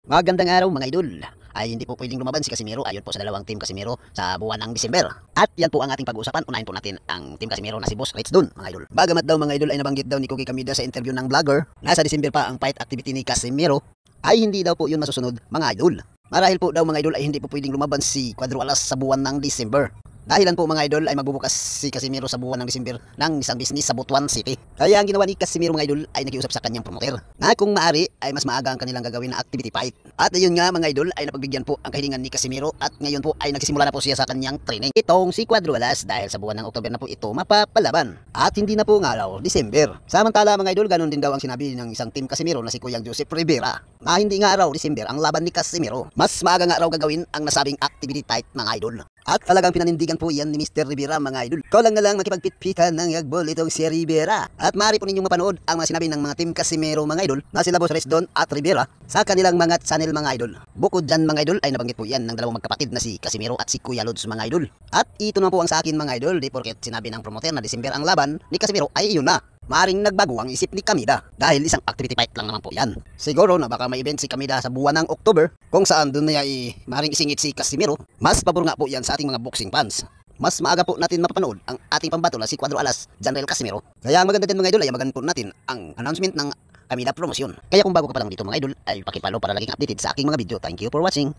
Magandang araw mga idol. Ay hindi po pwedeng lumaban si Casimiro ayon po sa dalawang team Casimiro sa buwan ng Disyember. At yan po ang ating pag-uusapan. Unahin po natin ang team Casimiro na si Boss Reds Dun, mga idol. Bagamat daw mga idol ay nabanggit daw ni Cookie Camida sa interview ng vlogger na sa Disyember pa ang fight activity ni Casimiro, ay hindi daw po yun masusunod mga idol. Marahil po daw mga idol ay hindi po pwedeng lumaban si Cuadro Alas sa buwan ng Disyember. Dahilan po mga idol ay magbubukas si Casimiro sa buwan ng Disyember ng isang business sa Butuan City. Kaya ang ginawa ni Casimiro mga idol ay nakiusap sa kanyang promoter na kung maaari ay mas maaga ang kanilang gagawin na activity fight. At ayun nga mga idol ay napagbigyan po ang kahilingan ni Casimiro at ngayon po ay nagsisimula na po siya sa kanyang training. Itong si Cuadro Alas dahil sa buwan ng Oktober na po ito mapapalaban. At hindi na po nga raw Disyember. Samantala mga idol, ganun din daw ang sinabi ng isang team Casimiro na si Kuyang Joseph Rivera na hindi nga raw Disyember ang laban ni Casimiro. Mas maaga nga raw gagawin ang nasabing activity fight mga idol. At talagang pinanindigan po yan ni Mr. Rivera mga idol. Kulang na lang makipagpitpitan ng yagbol itong si Rivera. At maaari po ninyong mapanood ang mga sinabi ng mga team Casimiro mga idol na sila Boss Resdon at Rivera sa kanilang mga channel mga idol. Bukod dyan mga idol ay nabanggit po yan ng dalawang magkapatid na si Casimiro at si Kuya Lods mga idol. At ito na po ang sa akin mga idol, di porket sinabi ng promoter na December ang laban ni Casimiro ay iyon na. Maaring nagbago ang isip ni Camida dahil isang activity fight lang naman po yan. Siguro na baka may event si Camida sa buwan ng October kung saan doon niya maaring isingit si Casimiro. Mas pabor nga po yan sa ating mga boxing fans. Mas maaga po natin mapapanood ang ating pambato na si Cuadro Alas, Janrel Casimiro. Kaya ang maganda din mga idol ay magagan po natin ang announcement ng Camida Promotion. Kaya kung bago ka pa lang dito mga idol ay pakipalo para laging updated sa aking mga video. Thank you for watching.